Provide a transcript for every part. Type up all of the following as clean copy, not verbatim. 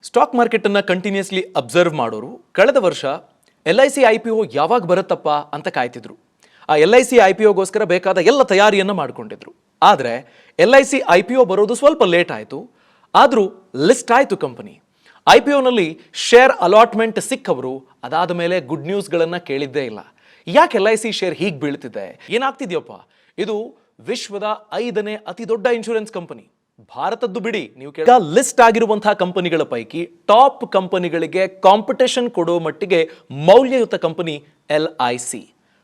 Stock ಮಾರ್ಕೆಟನ್ನು continuously observe ಮಾಡೋರು ಕಳೆದ ವರ್ಷ LIC IPO ಯಾವಾಗ ಬರುತ್ತಪ್ಪ ಅಂತ ಕಾಯ್ತಿದ್ರು. ಆ LIC IPOಗೋಸ್ಕರ ಬೇಕಾದ ಎಲ್ಲ ತಯಾರಿಯನ್ನು ಮಾಡಿಕೊಂಡಿದ್ರು. ಆದರೆ LIC IPO ಬರೋದು ಸ್ವಲ್ಪ ಲೇಟ್ ಆಯಿತು. ಆದರೂ ಲಿಸ್ಟ್ ಆಯಿತು ಕಂಪನಿ. IPOನಲ್ಲಿ ಶೇರ್ ಅಲಾಟ್ಮೆಂಟ್ ಸಿಕ್ಕವರು ಅದಾದ ಮೇಲೆ ಗುಡ್ ನ್ಯೂಸ್ಗಳನ್ನು ಕೇಳಿದ್ದೇ ಇಲ್ಲ. ಯಾಕೆ LIC ಶೇರ್ ಹೀಗೆ ಬೀಳ್ತಿದೆ, ಏನಾಗ್ತಿದೆಯಪ್ಪ? ಇದು ವಿಶ್ವದ 5ನೇ ಅತಿ ದೊಡ್ಡ ಇನ್ಶೂರೆನ್ಸ್ ಕಂಪನಿ. ಭಾರತದ್ದು ಬಿಡಿ, ನೀವು ಲಿಸ್ಟ್ ಆಗಿರುವಂತಹ ಕಂಪನಿಗಳ ಪೈಕಿ ಟಾಪ್ ಕಂಪನಿಗಳಿಗೆ ಕಾಂಪಿಟೇಷನ್ ಕೊಡೋ ಮಟ್ಟಿಗೆ ಮೌಲ್ಯಯುತ ಕಂಪನಿ LIC.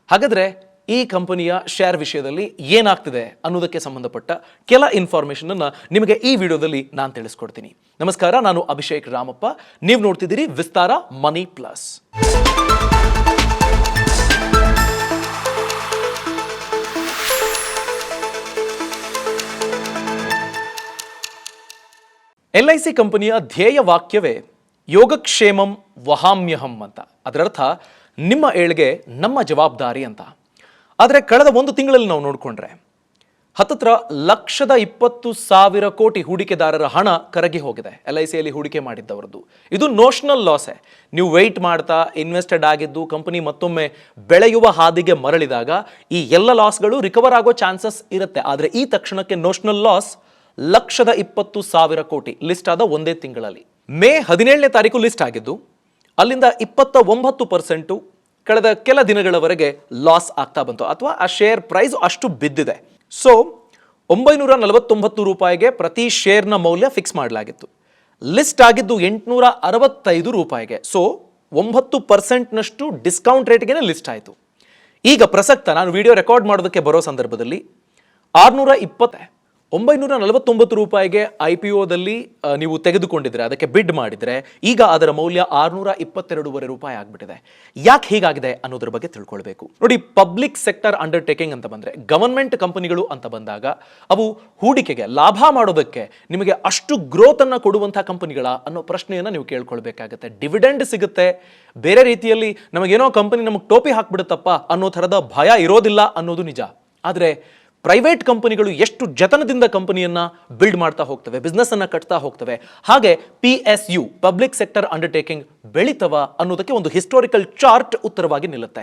ಹಾಗಾದ್ರೆ ಈ ಕಂಪನಿಯ ಶೇರ್ ವಿಷಯದಲ್ಲಿ ಏನಾಗ್ತಿದೆ ಅನ್ನೋದಕ್ಕೆ ಸಂಬಂಧಪಟ್ಟ ಕೆಲ ಇನ್ಫಾರ್ಮೇಶನ್ ಅನ್ನ ನಿಮಗೆ ಈ ವಿಡಿಯೋದಲ್ಲಿ ನಾನು ತಿಳಿಸ್ಕೊಡ್ತೀನಿ. ನಮಸ್ಕಾರ, ನಾನು ಅಭಿಷೇಕ್ ರಾಮಪ್ಪ. ನೀವು ನೋಡ್ತಿದ್ದೀರಿ ವಿಸ್ತಾರ ಮನಿ ಪ್ಲಸ್. LIC ಕಂಪನಿಯ ಧ್ಯೇಯ ವಾಕ್ಯವೇ ಯೋಗಕ್ಷೇಮಂ ವಹಾಮ್ಯಹಂ ಅಂತ. ಅದರರ್ಥ ನಿಮ್ಮ ಏಳ್ಗೆ ನಮ್ಮ ಜವಾಬ್ದಾರಿ ಅಂತ. ಆದರೆ ಕಳೆದ ಒಂದು ತಿಂಗಳಲ್ಲಿ ನಾವು ನೋಡಿಕೊಂಡ್ರೆ ಹತ್ತತ್ರ 1,20,000 ಕೋಟಿ ಹೂಡಿಕೆದಾರರ ಹಣ ಕರಗಿ ಹೋಗಿದೆ LICಯಲ್ಲಿ ಹೂಡಿಕೆ ಮಾಡಿದ್ದವರದ್ದು. ಇದು ನೋಷನಲ್ ಲಾಸೇ. ನೀವು ವೆಯ್ಟ್ ಮಾಡ್ತಾ ಇನ್ವೆಸ್ಟೆಡ್ ಆಗಿದ್ದು ಕಂಪನಿ ಮತ್ತೊಮ್ಮೆ ಬೆಳೆಯುವ ಹಾದಿಗೆ ಮರಳಿದಾಗ ಈ ಎಲ್ಲ ಲಾಸ್ಗಳು ರಿಕವರ್ ಆಗೋ ಚಾನ್ಸಸ್ ಇರುತ್ತೆ. ಆದರೆ ಈ ತಕ್ಷಣಕ್ಕೆ ನೋಷನಲ್ ಲಾಸ್ 1,20,000 ಕೋಟಿ ಲಿಸ್ಟ್ ಆದ ಒಂದೇ ತಿಂಗಳಲ್ಲಿ. ಮೇ 17ನೇ ತಾರೀಕು ಲಿಸ್ಟ್ ಆಗಿದ್ದು ಅಲ್ಲಿಂದ 29% ಕಳೆದ ಕೆಲ ದಿನಗಳವರೆಗೆ ಲಾಸ್ ಆಗ್ತಾ ಬಂತು, ಅಥವಾ ಆ ಶೇರ್ ಪ್ರೈಸ್ ಅಷ್ಟು ಬಿದ್ದಿದೆ. ಸೊ 949 ರೂಪಾಯಿಗೆ ಪ್ರತಿ ಶೇರ್ನ ಮೌಲ್ಯ ಫಿಕ್ಸ್ ಮಾಡಲಾಗಿತ್ತು. ಲಿಸ್ಟ್ ಆಗಿದ್ದು 865 ರೂಪಾಯಿಗೆ. ಸೊ 9%ನಷ್ಟು ಡಿಸ್ಕೌಂಟ್ ರೇಟ್ಗೆ ಲಿಸ್ಟ್ ಆಯಿತು. ಈಗ ಪ್ರಸಕ್ತ ನಾನು ವಿಡಿಯೋ ರೆಕಾರ್ಡ್ ಮಾಡೋದಕ್ಕೆ ಬರೋ ಸಂದರ್ಭದಲ್ಲಿ 949 ರೂಪಾಯಿಗೆ IPOದಲ್ಲಿ ನೀವು ತೆಗೆದುಕೊಂಡಿದ್ರೆ, ಅದಕ್ಕೆ ಬಿಡ್ ಮಾಡಿದ್ರೆ, ಈಗ ಅದರ ಮೌಲ್ಯ 622 ರೂಪಾಯಿ ಆಗ್ಬಿಟ್ಟಿದೆ. ಯಾಕೆ ಹೀಗಾಗಿದೆ ಅನ್ನೋದ್ರ ಬಗ್ಗೆ ತಿಳ್ಕೊಳ್ಬೇಕು. ನೋಡಿ, ಪಬ್ಲಿಕ್ ಸೆಕ್ಟರ್ ಅಂಡರ್ಟೇಕಿಂಗ್ ಅಂತ ಬಂದ್ರೆ, ಗವರ್ಮೆಂಟ್ ಕಂಪನಿಗಳು ಅಂತ ಬಂದಾಗ ಅವು ಹೂಡಿಕೆಗೆ ಲಾಭ ಮಾಡೋದಕ್ಕೆ ನಿಮಗೆ ಅಷ್ಟು ಗ್ರೋತ್ ಅನ್ನ ಕೊಡುವಂತಹ ಕಂಪನಿಗಳ ಅನ್ನೋ ಪ್ರಶ್ನೆಯನ್ನ ನೀವು ಕೇಳ್ಕೊಳ್ಬೇಕಾಗತ್ತೆ. ಡಿವಿಡೆಂಡ್ ಸಿಗುತ್ತೆ, ಬೇರೆ ರೀತಿಯಲ್ಲಿ ನಮಗೇನೋ ಕಂಪನಿ ನಮಗೆ ಟೋಪಿ ಹಾಕ್ಬಿಡುತ್ತಪ್ಪ ಅನ್ನೋ ಥರದ ಭಯ ಇರೋದಿಲ್ಲ ಅನ್ನೋದು ನಿಜ. ಆದರೆ ಪ್ರೈವೇಟ್ ಕಂಪನಿಗಳು ಎಷ್ಟು ಜತನದಿಂದ ಕಂಪನಿಯನ್ನ ಬಿಲ್ಡ್ ಮಾಡ್ತಾ ಹೋಗ್ತವೆ, ಬಿಸ್ನೆಸ್ ಅನ್ನ ಕಟ್ತಾ ಹೋಗ್ತವೆ, ಹಾಗೆ PSU ಪಬ್ಲಿಕ್ ಸೆಕ್ಟರ್ ಅಂಡರ್ಟೇಕಿಂಗ್ ಬೆಳಿತವ ಅನ್ನೋದಕ್ಕೆ ಒಂದು ಹಿಸ್ಟೋರಿಕಲ್ ಚಾರ್ಟ್ ಉತ್ತರವಾಗಿ ನಿಲ್ಲುತ್ತೆ.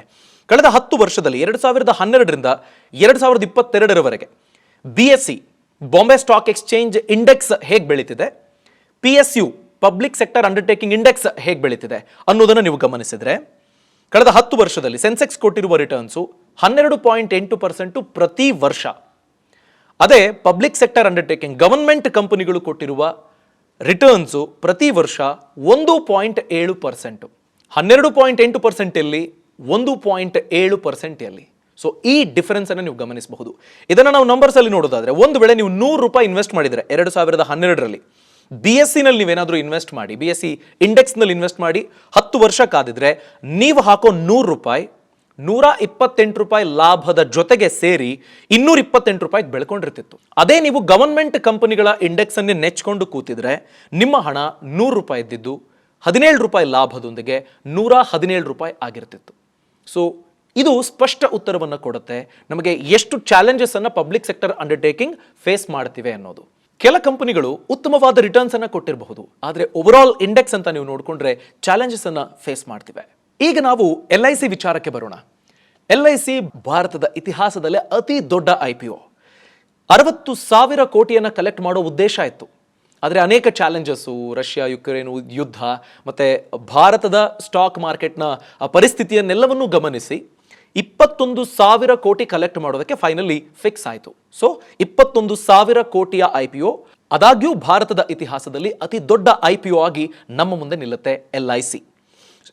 ಕಳೆದ 10 ವರ್ಷದಲ್ಲಿ 2012ರಿಂದ 2022ರವರೆಗೆ BSE Bombay stock exchange index ಹೇಗೆ ಬೆಳೀತಿದೆ, PSU public sector undertaking index ಹೇಗೆ ಬೆಳೀತಿದೆ ಅನ್ನೋದನ್ನು ನೀವು ಗಮನಿಸಿದ್ರೆ, ಕಳೆದ 10 ವರ್ಷದಲ್ಲಿ ಸೆನ್ಸೆಕ್ಸ್ ಕೊಟ್ಟಿರುವ ರಿಟರ್ನ್ಸು 12.8% ಪ್ರತಿ ವರ್ಷ. ಅದೇ ಪಬ್ಲಿಕ್ ಸೆಕ್ಟರ್ ಅಂಡರ್ಟೇಕಿಂಗ್ ಗವರ್ಮೆಂಟ್ ಕಂಪನಿಗಳು ಕೊಟ್ಟಿರುವ ರಿಟರ್ನ್ಸು ಪ್ರತಿ ವರ್ಷ 1.7%. 12.8% ಎಲ್ಲಿ, 1.7% ಎಲ್ಲಿ. ಸೊ ಈ ಡಿಫರೆನ್ಸ್ ಅನ್ನು ನೀವು ಗಮನಿಸಬಹುದು. ಇದನ್ನು ನಾವು ನಂಬರ್ಸ್ ಅಲ್ಲಿ ನೋಡೋದಾದ್ರೆ, ಒಂದು ವೇಳೆ ನೀವು 100 ರೂಪಾಯಿ ಇನ್ವೆಸ್ಟ್ ಮಾಡಿದ್ರೆ 2012ರಲ್ಲಿ BSE ನಲ್ಲಿ ನೀವೇನಾದ್ರೂ ಇನ್ವೆಸ್ಟ್ ಮಾಡಿ, BSE ಇಂಡೆಕ್ಸ್ ನಲ್ಲಿ ಇನ್ವೆಸ್ಟ್ ಮಾಡಿ 10 ವರ್ಷ ಕಾದಿದ್ರೆ ನೀವು ಹಾಕೋ 100 ರೂಪಾಯಿ 128 ರೂಪಾಯಿ ಲಾಭದ ಜೊತೆಗೆ ಸೇರಿ 228 ರೂಪಾಯಿಗೆ ಬೆಳ್ಕೊಂಡಿರ್ತಿತ್ತು. ಅದೇ ನೀವು ಗವರ್ಮೆಂಟ್ ಕಂಪನಿಗಳ ಇಂಡೆಕ್ಸ್ ಅನ್ನೇ ನೆಚ್ಕೊಂಡು ಕೂತಿದ್ರೆ ನಿಮ್ಮ ಹಣ 100 ರೂಪಾಯಿ ಇದ್ದಿದ್ದು 17 ರೂಪಾಯಿ ಲಾಭದೊಂದಿಗೆ 117 ರೂಪಾಯಿ ಆಗಿರ್ತಿತ್ತು. ಸೊ ಇದು ಸ್ಪಷ್ಟ ಉತ್ತರವನ್ನು ಕೊಡುತ್ತೆ ನಮಗೆ ಎಷ್ಟು ಚಾಲೆಂಜಸ್ ಅನ್ನ ಪಬ್ಲಿಕ್ ಸೆಕ್ಟರ್ ಅಂಡರ್ಟೇಕಿಂಗ್ ಫೇಸ್ ಮಾಡ್ತಿವೆ ಅನ್ನೋದು. ಕೆಲ ಕಂಪನಿಗಳು ಉತ್ತಮವಾದ ರಿಟರ್ನ್ಸ್ ಅನ್ನ ಕೊಟ್ಟಿರಬಹುದು, ಆದರೆ ಓವರ್ ಇಂಡೆಕ್ಸ್ ಅಂತ ನೀವು ನೋಡಿಕೊಂಡ್ರೆ ಚಾಲೆಂಜಸ್ ಅನ್ನ ಫೇಸ್ ಮಾಡ್ತಿವೆ. ಈಗ ನಾವು LIC ವಿಚಾರಕ್ಕೆ ಬರೋಣ. LIC ಭಾರತದ ಇತಿಹಾಸದಲ್ಲೇ ಅತಿ ದೊಡ್ಡ IPO. 60,000 ಕೋಟಿಯನ್ನು ಕಲೆಕ್ಟ್ ಮಾಡೋ ಉದ್ದೇಶ ಇತ್ತು. ಆದರೆ ಅನೇಕ ಚಾಲೆಂಜಸ್ಸು, ರಷ್ಯಾ ಯುಕ್ರೇನ್ ಯುದ್ಧ ಮತ್ತೆ ಭಾರತದ ಸ್ಟಾಕ್ ಮಾರ್ಕೆಟ್ನ ಪರಿಸ್ಥಿತಿಯನ್ನೆಲ್ಲವನ್ನೂ ಗಮನಿಸಿ 21,000 ಕೋಟಿ ಕಲೆಕ್ಟ್ ಮಾಡೋದಕ್ಕೆ ಫೈನಲಿ ಫಿಕ್ಸ್ ಆಯಿತು. ಸೊ 21,000 ಕೋಟಿಯ IPO ಆದಾಗ್ಯೂ ಭಾರತದ ಇತಿಹಾಸದಲ್ಲಿ ಅತಿ ದೊಡ್ಡ IPO ಆಗಿ ನಮ್ಮ ಮುಂದೆ ನಿಲ್ಲುತ್ತೆ LIC.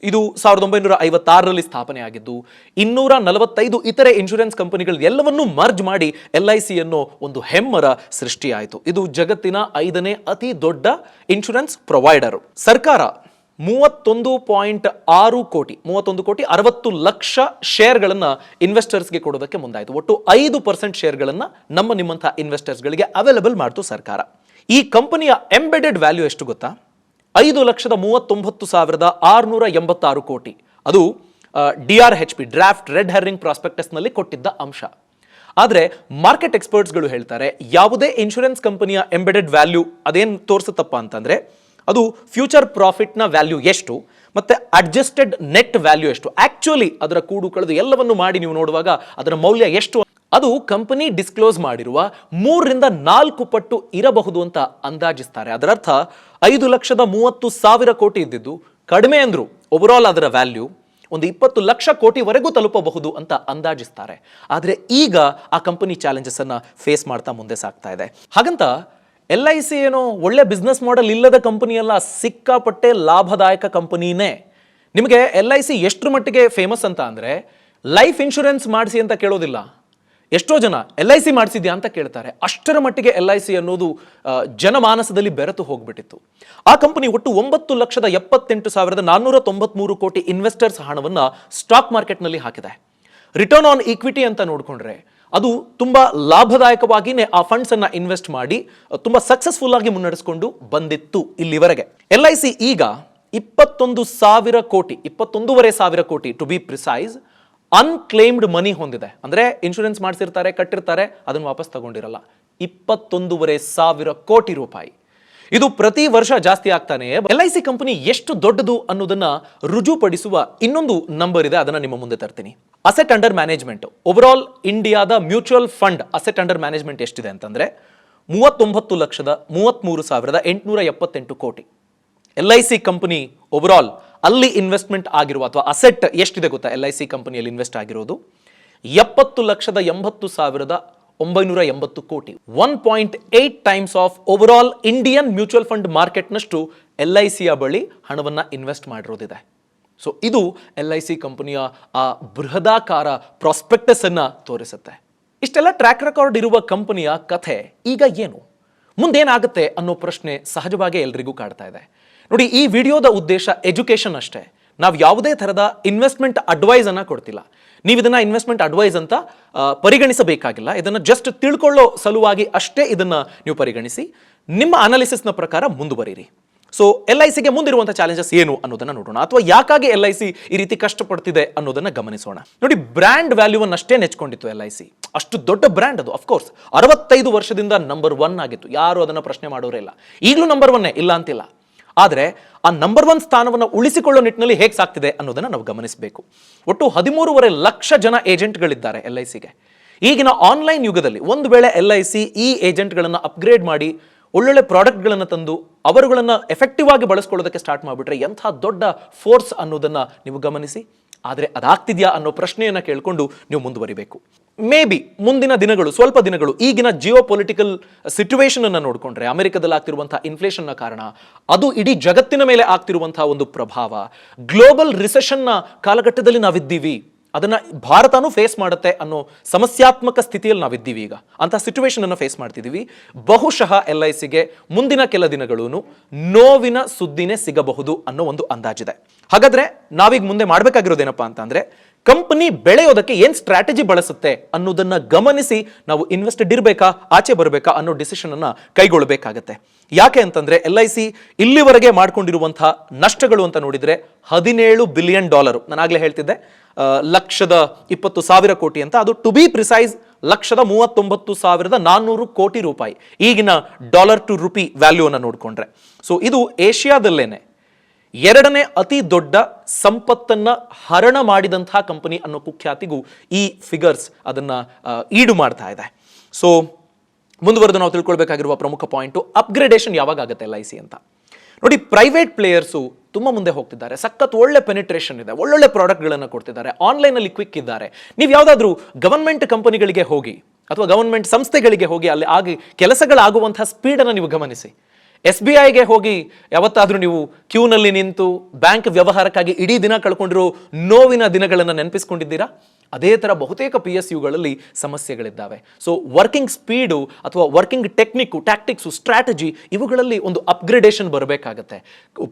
ಇದು 1956ರಲ್ಲಿ ಸ್ಥಾಪನೆ ಆಗಿದ್ದು 245 ಇತರೆ ಇನ್ಶೂರೆನ್ಸ್ ಕಂಪನಿಗಳು ಎಲ್ಲವನ್ನೂ ಮರ್ಜ್ ಮಾಡಿ LIC ಅನ್ನೋ ಒಂದು ಹೆಮ್ಮರ ಸೃಷ್ಟಿಯಾಯಿತು. ಇದು ಜಗತ್ತಿನ 5ನೇ ಅತಿ ದೊಡ್ಡ ಇನ್ಶೂರೆನ್ಸ್ ಪ್ರೊವೈಡರ್. ಸರ್ಕಾರ 31.6 ಕೋಟಿ 60 ಲಕ್ಷ ಶೇರ್ಗಳನ್ನು ಇನ್ವೆಸ್ಟರ್ಸ್ಗೆ ಕೊಡೋದಕ್ಕೆ ಮುಂದಾಯಿತು. ಒಟ್ಟು 5% ಶೇರ್ಗಳನ್ನು ನಿಮ್ಮಂತಹ ಇನ್ವೆಸ್ಟರ್ಸ್ಗಳಿಗೆ ಅವೈಲೇಬಲ್ ಮಾಡ್ತು ಸರ್ಕಾರ. ಈ ಕಂಪನಿಯ ಎಂಬೆಡೆಡ್ ವ್ಯಾಲ್ಯೂ ಎಷ್ಟು ಗೊತ್ತಾ? 5,39,686 ಕೋಟಿ. ಅದು DRHP ಡ್ರಾಫ್ಟ್ ರೆಡ್ ಹೆರಿಂಗ್ ಪ್ರಾಸ್ಪೆಕ್ಟಸ್ನಲ್ಲಿ ಕೊಟ್ಟಿದ್ದ ಅಂಶ. ಆದರೆ ಮಾರ್ಕೆಟ್ ಎಕ್ಸ್ಪರ್ಟ್ಸ್ಗಳು ಹೇಳ್ತಾರೆ ಯಾವುದೇ ಇನ್ಶೂರೆನ್ಸ್ ಕಂಪನಿಯ ಎಂಬೆಡೆಡ್ ವ್ಯಾಲ್ಯೂ ಅದೇನು ತೋರಿಸುತ್ತಪ್ಪ ಅಂತಂದ್ರೆ ಅದು ಫ್ಯೂಚರ್ ಪ್ರಾಫಿಟ್ನ ವ್ಯಾಲ್ಯೂ ಎಷ್ಟು ಮತ್ತೆ ಅಡ್ಜಸ್ಟೆಡ್ ನೆಟ್ ವ್ಯಾಲ್ಯೂ ಎಷ್ಟು, ಆಕ್ಚುಲಿ ಅದರ ಕೂಡು ಕಳೆದು ಎಲ್ಲವನ್ನು ಮಾಡಿ ನೀವು ನೋಡುವಾಗ ಅದರ ಮೌಲ್ಯ ಎಷ್ಟು, ಅದು ಕಂಪನಿ ಡಿಸ್ಕ್ಲೋಸ್ ಮಾಡಿರುವ 3-4 ಪಟ್ಟು ಇರಬಹುದು ಅಂತ ಅಂದಾಜಿಸ್ತಾರೆ. ಅದರರ್ಥ 5,30,000 ಕೋಟಿ ಇದ್ದಿದ್ದು ಕಡಿಮೆ ಅಂದ್ರು ಓವರಾಲ್ ಅದರ ವ್ಯಾಲ್ಯೂ ಒಂದು 20 ಲಕ್ಷ ಕೋಟಿವರೆಗೂ ತಲುಪಬಹುದು ಅಂತ ಅಂದಾಜಿಸ್ತಾರೆ. ಆದರೆ ಈಗ ಆ ಕಂಪನಿ ಚಾಲೆಂಜಸ್ ಅನ್ನ ಫೇಸ್ ಮಾಡ್ತಾ ಮುಂದೆ ಸಾಗ್ತಾ ಇದೆ. ಹಾಗಂತ LIC ಏನೋ ಒಳ್ಳೆ ಬಿಸ್ನೆಸ್ ಮಾಡೆಲ್ ಇಲ್ಲದ ಕಂಪನಿ ಅಲ್ಲ, ಸಿಕ್ಕಾಪಟ್ಟೆ ಲಾಭದಾಯಕ ಕಂಪನಿನೇ. ನಿಮಗೆ LIC ಎಷ್ಟರ ಮಟ್ಟಿಗೆ ಫೇಮಸ್ ಅಂತ ಅಂದ್ರೆ ಲೈಫ್ ಇನ್ಶೂರೆನ್ಸ್ ಮಾಡಿಸಿ ಅಂತ ಕೇಳೋದಿಲ್ಲ, ಎಷ್ಟೋ ಜನ LIC ಮಾಡಿಸಿದ್ಯಾ ಅಂತ ಕೇಳ್ತಾರೆ. ಅಷ್ಟರ ಮಟ್ಟಿಗೆ LIC ಅನ್ನೋದು ಜನಮಾನಸದಲ್ಲಿ ಬೆರೆತು ಹೋಗ್ಬಿಟ್ಟಿತ್ತು. ಆ ಕಂಪನಿ ಒಟ್ಟು 9,78,493 ಕೋಟಿ ಇನ್ವೆಸ್ಟರ್ಸ್ ಹಣವನ್ನ ಸ್ಟಾಕ್ ಮಾರ್ಕೆಟ್ನಲ್ಲಿ ಹಾಕಿದೆ. ರಿಟರ್ನ್ ಆನ್ ಈಕ್ವಿಟಿ ಅಂತ ನೋಡ್ಕೊಂಡ್ರೆ ಅದು ತುಂಬಾ ಲಾಭದಾಯಕವಾಗಿನೇ ಆ ಫಂಡ್ಸ್ ಅನ್ನ ಇನ್ವೆಸ್ಟ್ ಮಾಡಿ ತುಂಬಾ ಸಕ್ಸಸ್ಫುಲ್ ಆಗಿ ಮುನ್ನಡೆಸಿಕೊಂಡು ಬಂದಿತ್ತು ಇಲ್ಲಿವರೆಗೆ. LIC ಈಗ 21,000 ಕೋಟಿ, 21,500 ಕೋಟಿ ಟು ಬಿ ಪ್ರಿಸೈಸ್, ಅನ್ಕ್ಲೇಮ್ಡ್ ಮನಿ ಹೊಂದಿದೆ. ಅಂದ್ರೆ ಇನ್ಶೂರೆನ್ಸ್ ಮಾಡಿಸಿರ್ತಾರೆ, ಕಟ್ಟಿರ್ತಾರೆ, ಅದನ್ನು ವಾಪಸ್ ತಗೊಂಡಿರಲ್ಲ. 21,500 ಕೋಟಿ ರೂಪಾಯಿ. ಇದು ಪ್ರತಿ ವರ್ಷ ಜಾಸ್ತಿ ಆಗ್ತಾನೆ. LIC ಕಂಪನಿ ಎಷ್ಟು ದೊಡ್ಡದು ಅನ್ನೋದನ್ನ ರುಜುಪಡಿಸುವ ಇನ್ನೊಂದು ನಂಬರ್ ಇದೆ, ಅದನ್ನ ನಿಮ್ಮ ಮುಂದೆ ತರ್ತೀನಿ. Asset under management, overall ಇಂಡಿಯಾದ mutual fund asset under management ಎಷ್ಟಿದೆ ಅಂತಂದ್ರೆ 39,33,878 crore. LIC company overall ಅಲ್ಲಿ ಇನ್ವೆಸ್ಟ್ಮೆಂಟ್ ಆಗಿರುವ ಅಥವಾ ಅಸೆಟ್ ಎಷ್ಟಿದೆ ಗೊತ್ತಾ LIC ಕಂಪನಿಯಲ್ಲಿ ಇನ್ವೆಸ್ಟ್ ಆಗಿರೋದು 70,80,980 crore. 1.8 times of overall Indian mutual fund ಮಾರ್ಕೆಟ್ನಷ್ಟು LICಯ ಬಳಿ ಹಣವನ್ನ ಇನ್ವೆಸ್ಟ್ ಮಾಡಿರೋದಿದೆ. ಸೊ ಇದು LIC ಕಂಪನಿಯ ಆ ಬೃಹದಾಕಾರ ಪ್ರಾಸ್ಪೆಕ್ಟಸ್ ಅನ್ನ ತೋರಿಸುತ್ತೆ. ಇಷ್ಟೆಲ್ಲ ಟ್ರ್ಯಾಕ್ ರೆಕಾರ್ಡ್ ಇರುವ ಕಂಪನಿಯ ಕಥೆ ಈಗ ಏನು, ಮುಂದೇನಾಗುತ್ತೆ ಅನ್ನೋ ಪ್ರಶ್ನೆ ಸಹಜವಾಗಿ ಎಲ್ರಿಗೂ ಕಾಡ್ತಾ ಇದೆ. ನೋಡಿ, ಈ ವಿಡಿಯೋದ ಉದ್ದೇಶ ಎಜುಕೇಶನ್ ಅಷ್ಟೇ. ನಾವು ಯಾವುದೇ ಥರದ ಇನ್ವೆಸ್ಟ್ಮೆಂಟ್ ಅಡ್ವೈಸ್ ಅನ್ನ ಕೊಡ್ತಿಲ್ಲ. ನೀವು ಇದನ್ನ ಇನ್ವೆಸ್ಟ್ಮೆಂಟ್ ಅಡ್ವೈಸ್ ಅಂತ ಪರಿಗಣಿಸಬೇಕಾಗಿಲ್ಲ. ಇದನ್ನ ಜಸ್ಟ್ ತಿಳ್ಕೊಳ್ಳೋ ಸಲುವಾಗಿ ಅಷ್ಟೇ ಇದನ್ನ ನೀವು ಪರಿಗಣಿಸಿ ನಿಮ್ಮ ಅನಾಲಿಸಿಸ್ನ ಪ್ರಕಾರ ಮುಂದುವರಿರಿ. ಸೊ LICಗೆ ಮುಂದಿರುವಂಥ ಚಾಲೆಂಜಸ್ ಏನು ಅನ್ನೋದನ್ನ ನೋಡೋಣ, ಅಥವಾ ಯಾಕಾಗಿ LIC ಈ ರೀತಿ ಕಷ್ಟಪಡ್ತಿದೆ ಅನ್ನೋದನ್ನ ಗಮನಿಸೋಣ. ನೋಡಿ, ಬ್ರ್ಯಾಂಡ್ ವ್ಯಾಲ್ಯೂವನ್ನು ಅಷ್ಟೇ ನೆಚ್ಕೊಂಡಿತ್ತು LIC. ಅಷ್ಟು ದೊಡ್ಡ ಬ್ರ್ಯಾಂಡ್ ಅದು. ಅಫ್ಕೋರ್ಸ್ 65 ವರ್ಷದಿಂದ ನಂಬರ್ 1 ಆಗಿತ್ತು, ಯಾರು ಅದನ್ನ ಪ್ರಶ್ನೆ ಮಾಡೋರೇ ಇಲ್ಲ. ಈಗಲೂ ನಂಬರ್ 1 ಇಲ್ಲ ಅಂತಿಲ್ಲ. ಆದರೆ ಆ ನಂಬರ್ 1 ಸ್ಥಾನವನ್ನು ಉಳಿಸಿಕೊಳ್ಳೋ ನಿಟ್ಟಿನಲ್ಲಿ ಹೇಗೆ ಸಾಗ್ತಿದೆ ಅನ್ನೋದನ್ನ ನಾವು ಗಮನಿಸಬೇಕು. ಒಟ್ಟು 13.5 ಲಕ್ಷ ಜನ ಏಜೆಂಟ್ಗಳಿದ್ದಾರೆ LICಗೆ. ಈಗಿನ ಆನ್ಲೈನ್ ಯುಗದಲ್ಲಿ ಒಂದು ವೇಳೆ LIC ಈ ಏಜೆಂಟ್ಗಳನ್ನು ಅಪ್ಗ್ರೇಡ್ ಮಾಡಿ ಒಳ್ಳೊಳ್ಳೆ ಪ್ರಾಡಕ್ಟ್ಗಳನ್ನು ತಂದು ಅವರುಗಳನ್ನು ಎಫೆಕ್ಟಿವ್ ಆಗಿ ಬಳಸ್ಕೊಳ್ಳೋದಕ್ಕೆ ಸ್ಟಾರ್ಟ್ ಮಾಡಿಬಿಟ್ರೆ ಎಂಥ ದೊಡ್ಡ ಫೋರ್ಸ್ ಅನ್ನೋದನ್ನ ನೀವು ಗಮನಿಸಿ. ಆದರೆ ಅದಾಗ್ತಿದ್ಯಾ ಅನ್ನೋ ಪ್ರಶ್ನೆಯನ್ನು ಕೇಳಿಕೊಂಡು ನೀವು ಮುಂದುವರಿಬೇಕು. ಮೇ ಬಿ ಮುಂದಿನ ದಿನಗಳು, ಸ್ವಲ್ಪ ದಿನಗಳು, ಈಗಿನ ಜಿಯೋ ಪೊಲಿಟಿಕಲ್ ಸಿಚುವೇಶನ್ ಅನ್ನು ನೋಡಿಕೊಂಡ್ರೆ, ಅಮೆರಿಕದಲ್ಲಿ ಆಗ್ತಿರುವಂತಹ ಇನ್ಫ್ಲೇಷನ್ನ ಕಾರಣ, ಅದು ಇಡೀ ಜಗತ್ತಿನ ಮೇಲೆ ಆಗ್ತಿರುವಂತಹ ಒಂದು ಪ್ರಭಾವ, ಗ್ಲೋಬಲ್ ರಿಸೆಷನ್ನ ಕಾಲಘಟ್ಟದಲ್ಲಿ ನಾವಿದ್ದೀವಿ, ಅದನ್ನ ಭಾರತನೂ ಫೇಸ್ ಮಾಡುತ್ತೆ ಅನ್ನೋ ಸಮಸ್ಯಾತ್ಮಕ ಸ್ಥಿತಿಯಲ್ಲಿ ನಾವಿದ್ದೀವಿ. ಈಗ ಅಂತಹ ಸಿಚುವೇಶನ್ ಅನ್ನು ಫೇಸ್ ಮಾಡ್ತಿದ್ದೀವಿ. ಬಹುಶಃ LICಗೆ ಮುಂದಿನ ಕೆಲ ದಿನಗಳೂ ನೋವಿನ ಸುದ್ದಿನೇ ಸಿಗಬಹುದು ಅನ್ನೋ ಒಂದು ಅಂದಾಜಿದೆ. ಹಾಗಾದ್ರೆ ನಾವೀಗ ಮುಂದೆ ಮಾಡಬೇಕಾಗಿರೋದೇನಪ್ಪಾ ಅಂತ ಅಂದ್ರೆ, ಕಂಪನಿ ಬೆಳೆಯೋದಕ್ಕೆ ಏನ್ ಸ್ಟ್ರಾಟಜಿ ಬಳಸುತ್ತೆ ಅನ್ನೋದನ್ನ ಗಮನಿಸಿ ನಾವು ಇನ್ವೆಸ್ಟೆಡ್ ಇರಬೇಕಾ, ಆಚೆ ಬರಬೇಕಾ ಅನ್ನೋ ಡಿಸಿಷನ್ ಅನ್ನ ಕೈಗೊಳ್ಳಬೇಕಾಗತ್ತೆ. ಯಾಕೆ ಅಂತಂದ್ರೆ LIC ಇಲ್ಲಿವರೆಗೆ ಮಾಡ್ಕೊಂಡಿರುವಂತಹ ನಷ್ಟಗಳು ಅಂತ ನೋಡಿದ್ರೆ $17 ಬಿಲಿಯನ್. ನಾನಾಗ್ಲೇ ಹೇಳ್ತಿದ್ದೆ 1,20,000 ಕೋಟಿ ಅಂತ, ಅದು ಟು ಬಿ ಪ್ರಿಸೈಸ್ 1,39,400 ಕೋಟಿ ರೂಪಾಯಿ ಈಗಿನ ಡಾಲರ್ ಟು ರುಪಿ ವ್ಯಾಲ್ಯೂ ಅನ್ನ ನೋಡ್ಕೊಂಡ್ರೆ. ಸೊ ಇದು ಏಷ್ಯಾದಲ್ಲೇನೆ 2ನೇ ಅತಿ ದೊಡ್ಡ ಸಂಪತ್ತನ್ನ ಹರಣ ಮಾಡಿದಂತಹ ಕಂಪನಿ ಅನ್ನೋ ಕುಖ್ಯಾತಿಗೂ ಈ ಫಿಗರ್ಸ್ ಅದನ್ನ ಈಡು ಮಾಡ್ತಾ ಇದೆ. ಸೊ ಮುಂದುವರೆದು ನಾವು ತಿಳ್ಕೊಳ್ಬೇಕಾಗಿರುವ ಪ್ರಮುಖ ಪಾಯಿಂಟು, ಅಪ್ಗ್ರೇಡೇಷನ್ ಯಾವಾಗ ಆಗುತ್ತೆ LIC ಅಂತ. ನೋಡಿ, ಪ್ರೈವೇಟ್ ಪ್ಲೇಯರ್ಸು ತುಂಬ ಮುಂದೆ ಹೋಗ್ತಿದ್ದಾರೆ, ಸಖತ್ ಒಳ್ಳೆ ಪೆನಿಟ್ರೇಷನ್ ಇದೆ, ಒಳ್ಳೊಳ್ಳೆ ಪ್ರಾಡಕ್ಟ್ಗಳನ್ನು ಕೊಡ್ತಿದ್ದಾರೆ, ಆನ್ಲೈನಲ್ಲಿ ಕ್ವಿಕ್ ಇದ್ದಾರೆ. ನೀವು ಯಾವುದಾದ್ರೂ ಗವರ್ಮೆಂಟ್ ಕಂಪನಿಗಳಿಗೆ ಹೋಗಿ ಅಥವಾ ಗವರ್ಮೆಂಟ್ ಸಂಸ್ಥೆಗಳಿಗೆ ಹೋಗಿ ಅಲ್ಲಿ ಆಗಿ ಕೆಲಸಗಳಾಗುವಂತಹ ಸ್ಪೀಡನ್ನು ನೀವು ಗಮನಿಸಿ. SBIಗೆ ಹೋಗಿ ಯಾವತ್ತಾದ್ರೂ ನೀವು ಕ್ಯೂನಲ್ಲಿ ನಿಂತು ಬ್ಯಾಂಕ್ ವ್ಯವಹಾರಕ್ಕಾಗಿ ಇಡೀ ದಿನ ಕಳ್ಕೊಂಡಿರೋ ನೋವಿನ ದಿನಗಳನ್ನು ನೆನಪಿಸ್ಕೊಂಡಿದ್ದೀರಾ? ಅದೇ ಥರ ಬಹುತೇಕ PSUಗಳಲ್ಲಿ ಸಮಸ್ಯೆಗಳಿದ್ದಾವೆ. ಸೊ ವರ್ಕಿಂಗ್ ಸ್ಪೀಡು ಅಥವಾ ವರ್ಕಿಂಗ್ ಟ್ಯಾಕ್ಟಿಕ್ಸು, ಸ್ಟ್ರಾಟಜಿ, ಇವುಗಳಲ್ಲಿ ಒಂದು ಅಪ್ಗ್ರೇಡೇಷನ್ ಬರಬೇಕಾಗತ್ತೆ.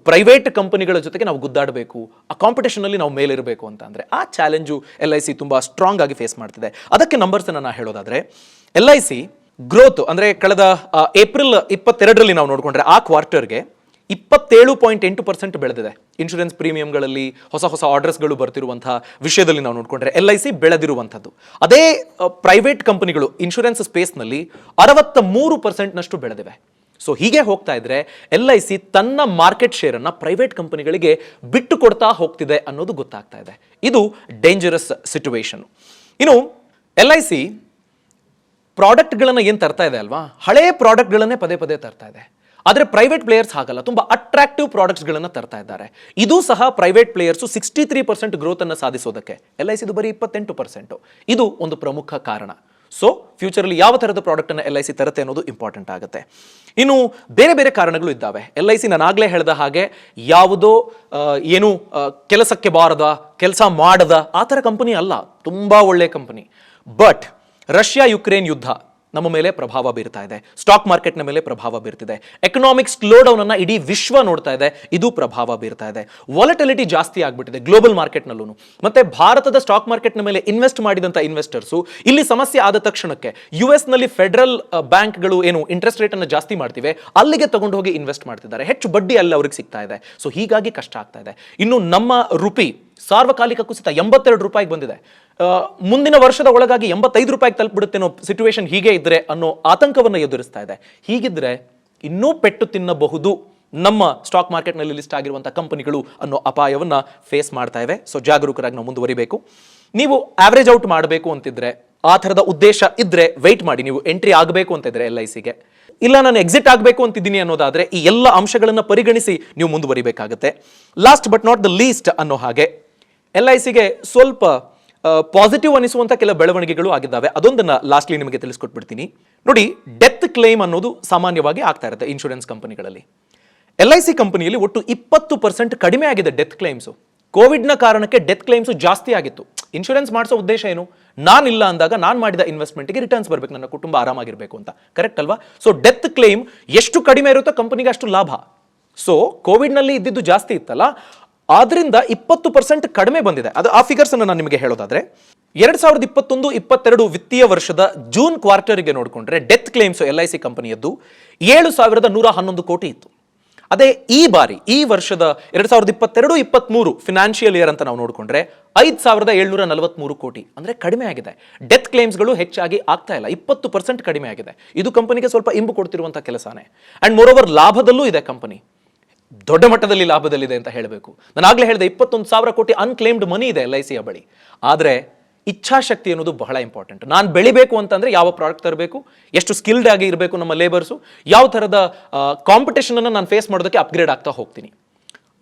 ಪ್ರೈವೇಟ್ ಕಂಪನಿಗಳ ಜೊತೆಗೆ ನಾವು ಗುದ್ದಾಡಬೇಕು, ಆ ಕಾಂಪಿಟೇಷನಲ್ಲಿ ನಾವು ಮೇಲಿರಬೇಕು ಅಂತ ಅಂದರೆ ಆ ಚಾಲೆಂಜು LIC ತುಂಬ ಸ್ಟ್ರಾಂಗ್ ಆಗಿ ಫೇಸ್ ಮಾಡ್ತಿದೆ. ಅದಕ್ಕೆ ನಂಬರ್ಸನ್ನು ನಾನು ಹೇಳೋದಾದರೆ, LIC ಗ್ರೋತ್ ಅಂದರೆ ಕಳೆದ ಏಪ್ರಿಲ್ 22ರಲ್ಲಿ ನಾವು ನೋಡಿಕೊಂಡ್ರೆ ಆ ಕ್ವಾರ್ಟರ್ಗೆ 27.8% ಬೆಳೆದಿದೆ. ಇನ್ಶೂರೆನ್ಸ್ ಪ್ರೀಮಿಯಂಗಳಲ್ಲಿ ಹೊಸ ಆರ್ಡರ್ಸ್ಗಳು ಬರ್ತಿರುವಂತಹ ವಿಷಯದಲ್ಲಿ ನಾವು ನೋಡಿಕೊಂಡ್ರೆ LIC ಬೆಳೆದಿರುವಂಥದ್ದು. ಅದೇ ಪ್ರೈವೇಟ್ ಕಂಪನಿಗಳು ಇನ್ಶೂರೆನ್ಸ್ ಸ್ಪೇಸ್ನಲ್ಲಿ 63%ನಷ್ಟು ಬೆಳೆದಿವೆ. ಸೊ ಹೀಗೆ ಹೋಗ್ತಾ ಇದ್ರೆ LIC ತನ್ನ ಮಾರ್ಕೆಟ್ ಶೇರನ್ನು ಪ್ರೈವೇಟ್ ಕಂಪನಿಗಳಿಗೆ ಬಿಟ್ಟು ಕೊಡ್ತಾ ಹೋಗ್ತಿದೆ ಅನ್ನೋದು ಗೊತ್ತಾಗ್ತಾ ಇದೆ. ಇದು ಡೇಂಜರಸ್ ಸಿಚುವೇಶನ್. ಇನ್ನು LIC ಪ್ರಾಡಕ್ಟ್ಗಳನ್ನು ಏನು ತರ್ತಾ ಇದೆ ಅಲ್ವಾ, ಹಳೆಯ ಪ್ರಾಡಕ್ಟ್ಗಳನ್ನೇ ಪದೇ ಪದೇ ತರ್ತಾ ಇದೆ. ಆದರೆ ಪ್ರೈವೇಟ್ ಪ್ಲೇಯರ್ಸ್ ಹಾಗಲ್ಲ, ತುಂಬ ಅಟ್ರಾಕ್ಟಿವ್ ಪ್ರಾಡಕ್ಟ್ಸ್ಗಳನ್ನು ತರ್ತಾ ಇದ್ದಾರೆ. ಇದು ಸಹ ಪ್ರೈವೇಟ್ ಪ್ಲೇಯರ್ಸು 63% ಗ್ರೋತನ್ನು ಸಾಧಿಸೋದಕ್ಕೆ, LIC ಇದು ಬರೀ 28%. ಇದು ಒಂದು ಪ್ರಮುಖ ಕಾರಣ. ಸೊ ಫ್ಯೂಚರಲ್ಲಿ ಯಾವ ಥರದ ಪ್ರಾಡಕ್ಟನ್ನು LIC ತರುತ್ತೆ ಅನ್ನೋದು ಇಂಪಾರ್ಟೆಂಟ್ ಆಗುತ್ತೆ. ಇನ್ನು ಬೇರೆ ಬೇರೆ ಕಾರಣಗಳು ಇದ್ದಾವೆ. LIC ನಾನು ಆಗಲೇ ಹೇಳಿದ ಹಾಗೆ ಯಾವುದೋ ಏನು ಕೆಲಸಕ್ಕೆ ಬಾರದ, ಕೆಲಸ ಮಾಡದ ಆ ಥರ ಕಂಪನಿ ಅಲ್ಲ, ತುಂಬ ಒಳ್ಳೆಯ ಕಂಪನಿ. ಬಟ್ ರಷ್ಯಾ ಯುಕ್ರೇನ್ ಯುದ್ಧ ನಮ್ಮ ಮೇಲೆ ಪ್ರಭಾವ ಬೀರ್ತಾ ಇದೆ, ಸ್ಟಾಕ್ ಮಾರ್ಕೆಟ್ನ ಮೇಲೆ ಪ್ರಭಾವ ಬೀರ್ತಿದೆ, ಎಕನಾಮಿಕ್ ಸ್ಲೋಡೌನ್ ಅನ್ನ ಇಡೀ ವಿಶ್ವ ನೋಡ್ತಾ ಇದೆ, ಇದು ಪ್ರಭಾವ ಬೀರ್ತಾ ಇದೆ. ವಾಲಟಿಲಿಟಿ ಜಾಸ್ತಿ ಆಗ್ಬಿಟ್ಟಿದೆ ಗ್ಲೋಬಲ್ ಮಾರ್ಕೆಟ್ನಲ್ಲೂ. ಮತ್ತೆ ಭಾರತದ ಸ್ಟಾಕ್ ಮಾರ್ಕೆಟ್ನ ಮೇಲೆ ಇನ್ವೆಸ್ಟ್ ಮಾಡಿದಂಥ ಇನ್ವೆಸ್ಟರ್ಸು ಇಲ್ಲಿ ಸಮಸ್ಯೆ ಆದ ತಕ್ಷಣಕ್ಕೆ US ನಲ್ಲಿ ಫೆಡರಲ್ ಬ್ಯಾಂಕ್ಗಳು ಏನು ಇಂಟ್ರೆಸ್ಟ್ ರೇಟ್ ಅನ್ನು ಜಾಸ್ತಿ ಮಾಡ್ತಿವೆ ಅಲ್ಲಿಗೆ ತಗೊಂಡು ಹೋಗಿ ಇನ್ವೆಸ್ಟ್ ಮಾಡ್ತಿದ್ದಾರೆ, ಹೆಚ್ಚು ಬಡ್ಡಿ ಅಲ್ಲಿ ಅವ್ರಿಗೆ ಸಿಗ್ತಾ ಇದೆ. ಸೊ ಹೀಗಾಗಿ ಕಷ್ಟ ಆಗ್ತಾ ಇದೆ. ಇನ್ನು ನಮ್ಮ ರುಪಿ ಸಾರ್ವಕಾಲಿಕ ಕುಸಿತ 82 ರೂಪಾಯಿಗೆ ಬಂದಿದೆ. ಮುಂದಿನ ವರ್ಷದ ಒಳಗಾಗಿ 85 ರೂಪಾಯಿಗೆ ತಲುಪಿಬಿಡುತ್ತೆ ಅನ್ನೋ ಸಿಚುವೇಶನ್ ಹೀಗೆ ಇದ್ರೆ ಅನ್ನೋ ಆತಂಕವನ್ನು ಎದುರಿಸ್ತಾ ಇದೆ. ಹೀಗಿದ್ರೆ ಇನ್ನೂ ಪೆಟ್ಟು ತಿನ್ನಬಹುದು ನಮ್ಮ ಸ್ಟಾಕ್ ಮಾರ್ಕೆಟ್ನಲ್ಲಿ ಲಿಸ್ಟ್ ಆಗಿರುವಂತಹ ಕಂಪನಿಗಳು ಅನ್ನೋ ಅಪಾಯವನ್ನ ಫೇಸ್ ಮಾಡ್ತಾ ಇವೆ. ಸೊ ಜಾಗರೂಕರಾಗಿ ನಾವು ಮುಂದುವರಿಬೇಕು. ನೀವು ಆವರೇಜ್ ಔಟ್ ಮಾಡಬೇಕು ಅಂತಿದ್ರೆ, ಆ ಥರದ ಉದ್ದೇಶ ಇದ್ರೆ ವೆಯ್ಟ್ ಮಾಡಿ. ನೀವು ಎಂಟ್ರಿ ಆಗಬೇಕು ಅಂತಿದ್ರೆ LICಗೆ, ಇಲ್ಲ ನಾನು ಎಕ್ಸಿಟ್ ಆಗಬೇಕು ಅಂತಿದ್ದೀನಿ ಅನ್ನೋದಾದ್ರೆ ಈ ಎಲ್ಲ ಅಂಶಗಳನ್ನು ಪರಿಗಣಿಸಿ ನೀವು ಮುಂದುವರಿಬೇಕಾಗುತ್ತೆ. Last but not the least ಅನ್ನೋ ಹಾಗೆ LICಗೆ ಸ್ವಲ್ಪ ಪಾಸಿಟಿವ್ ಅನಿಸುವಂಥ ಕೆಲ ಬೆಳವಣಿಗೆಗಳು ಆಗಿದ್ದಾವೆ. ಅದೊಂದನ್ನು ಲಾಸ್ಟ್ಲಿ ನಿಮಗೆ ತಿಳಿಸ್ಕೊಟ್ಬಿಡ್ತೀನಿ. ನೋಡಿ, ಡೆತ್ ಕ್ಲೇಮ್ ಅನ್ನೋದು ಸಾಮಾನ್ಯವಾಗಿ ಆಗ್ತಾ ಇರುತ್ತೆ ಇನ್ಶೂರೆನ್ಸ್ ಕಂಪನಿಗಳಲ್ಲಿ. LIC ಕಂಪನಿಯಲ್ಲಿ ಒಟ್ಟು 20% ಕಡಿಮೆ ಆಗಿದೆ ಡೆತ್ ಕ್ಲೇಮ್ಸು. ಕೋವಿಡ್ನ ಕಾರಣಕ್ಕೆ ಡೆತ್ ಕ್ಲೇಮ್ಸು ಜಾಸ್ತಿ ಆಗಿತ್ತು. ಇನ್ಶೂರೆನ್ಸ್ ಮಾಡಿಸೋ ಉದ್ದೇಶ ಏನು? ನಾನಿಲ್ಲ ಅಂದಾಗ ನಾನು ಮಾಡಿದ ಇನ್ವೆಸ್ಟ್ಮೆಂಟ್ಗೆ ರಿಟರ್ನ್ಸ್ ಬರಬೇಕು, ನನ್ನ ಕುಟುಂಬ ಆರಾಮಾಗಿರಬೇಕು ಅಂತ. ಕರೆಕ್ಟ್ ಅಲ್ವಾ? ಸೊ ಡೆತ್ ಕ್ಲೇಮ್ ಎಷ್ಟು ಕಡಿಮೆ ಇರುತ್ತೋ ಕಂಪನಿಗೆ ಅಷ್ಟು ಲಾಭ. ಸೊ ಕೋವಿಡ್ನಲ್ಲಿ ಇದ್ದಿದ್ದು ಜಾಸ್ತಿ ಇತ್ತಲ್ಲ, ಆದ್ರಿಂದ 20% ಕಡಿಮೆ ಬಂದಿದೆ. ಅದು ಆ ಫಿಗರ್ಸ್ ಅನ್ನು ನಾನು ನಿಮಗೆ ಹೇಳೋದಾದ್ರೆ 2021-22 ವಿತ್ತೀಯ ವರ್ಷದ ಜೂನ್ ಕ್ವಾರ್ಟರ್ಗೆ ನೋಡಿಕೊಂಡ್ರೆ ಡೆತ್ ಕ್ಲೇಮ್ಸ್ LIC ಕಂಪನಿಯದ್ದು 7,111 ಕೋಟಿ ಇತ್ತು. ಅದೇ ಈ ಬಾರಿ ಈ ವರ್ಷದ 2022-23 ಫಿನಾನ್ಷಿಯಲ್ ಇಯರ್ ಅಂತ ನಾವು ನೋಡಿಕೊಂಡ್ರೆ 5,743 ಕೋಟಿ, ಅಂದ್ರೆ ಕಡಿಮೆ ಆಗಿದೆ. ಡೆತ್ ಕ್ಲೇಮ್ಸ್ಗಳು ಹೆಚ್ಚಾಗಿ ಆಗ್ತಾ ಇಲ್ಲ, 20% ಕಡಿಮೆ ಆಗಿದೆ. ಇದು ಕಂಪನಿಗೆ ಸ್ವಲ್ಪ ಇಂಬು ಕೊಡ್ತಿರುವಂತಹ ಕೆಲಸನೇ. ಅಂಡ್ ಮೋರ್ ಓವರ್ ಲಾಭದಲ್ಲೂ ಇದೆ ಕಂಪನಿ, ದೊಡ್ಡ ಮಟ್ಟದಲ್ಲಿ ಲಾಭದಲ್ಲಿದೆ ಅಂತ ಹೇಳಬೇಕು. ನಾನು ಆಗಲೇ ಹೇಳಿದೆ 21,000 ಕೋಟಿ ಅನ್ಕ್ಲೇಮ್ಡ್ ಮನಿ ಇದೆ LICಯ ಬಳಿ. ಆದರೆ ಇಚ್ಛಾಶಕ್ತಿ ಅನ್ನೋದು ಬಹಳ ಇಂಪಾರ್ಟೆಂಟ್. ನಾನು ಬೆಳಿಬೇಕು ಅಂತಂದ್ರೆ ಯಾವ ಪ್ರಾಡಕ್ಟ್ ತರಬೇಕು, ಎಷ್ಟು ಸ್ಕಿಲ್ಡ್ ಆಗಿ ಇರಬೇಕು ನಮ್ಮ ಲೇಬರ್ಸು, ಯಾವ ಥರದ ಕಾಂಪಿಟೇಷನ್ ಅನ್ನು ನಾನು ಫೇಸ್ ಮಾಡೋದಕ್ಕೆ ಅಪ್ಗ್ರೇಡ್ ಆಗ್ತಾ ಹೋಗ್ತೀನಿ.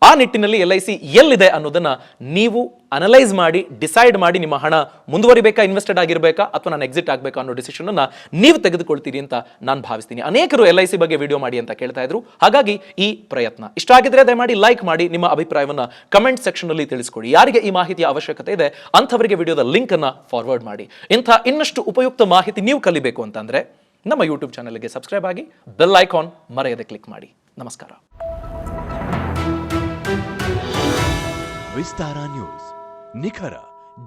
ಆ ನಿಟ್ಟಿನಲ್ಲಿ LIC ಎಲ್ಲಿದೆ ಅನ್ನೋದನ್ನ ನೀವು ಅನಲೈಸ್ ಮಾಡಿ ಡಿಸೈಡ್ ಮಾಡಿ ನಿಮ್ಮ ಹಣ ಮುಂದುವರಿಬೇಕಾ, ಇನ್ವೆಸ್ಟೆಡ್ ಆಗಿರಬೇಕಾ, ಅಥವಾ ನಾನು ಎಕ್ಸಿಟ್ ಆಗಬೇಕಾ ಅನ್ನೋ ಡಿಸಿಷನ್ ಅನ್ನ ನೀವು ತೆಗೆದುಕೊಳ್ತೀರಿ ಅಂತ ನಾನು ಭಾವಿಸ್ತೀನಿ. ಅನೇಕರು LIC ಬಗ್ಗೆ ವಿಡಿಯೋ ಮಾಡಿ ಅಂತ ಕೇಳ್ತಾ ಇದ್ರು, ಹಾಗಾಗಿ ಈ ಪ್ರಯತ್ನ ಇಷ್ಟ ಆಗಿದ್ರೆ ದಯಮಾಡಿ ಲೈಕ್ ಮಾಡಿ, ನಿಮ್ಮ ಅಭಿಪ್ರಾಯವನ್ನ ಕಮೆಂಟ್ ಸೆಕ್ಷನ್ ಅಲ್ಲಿ ತಿಳಿಸ್ಕೊಡಿ. ಯಾರಿಗೆ ಈ ಮಾಹಿತಿಯ ಅವಶ್ಯಕತೆ ಇದೆ ಅಂಥವರಿಗೆ ವಿಡಿಯೋದ ಲಿಂಕ್ ಅನ್ನ ಫಾರ್ವರ್ಡ್ ಮಾಡಿ. ಇಂಥ ಇನ್ನಷ್ಟು ಉಪಯುಕ್ತ ಮಾಹಿತಿ ನೀವು ಕಲಿಬೇಕು ಅಂತಂದ್ರೆ ನಮ್ಮ ಯೂಟ್ಯೂಬ್ ಚಾನಲ್ಗೆ ಸಬ್ಸ್ಕ್ರೈಬ್ ಆಗಿ, ಬೆಲ್ ಐಕಾನ್ ಮರೆಯದೆ ಕ್ಲಿಕ್ ಮಾಡಿ. ನಮಸ್ಕಾರ. ವಿಸ್ತಾರ ನ್ಯೂಸ್, ನಿಖರ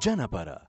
ಜನಪರ.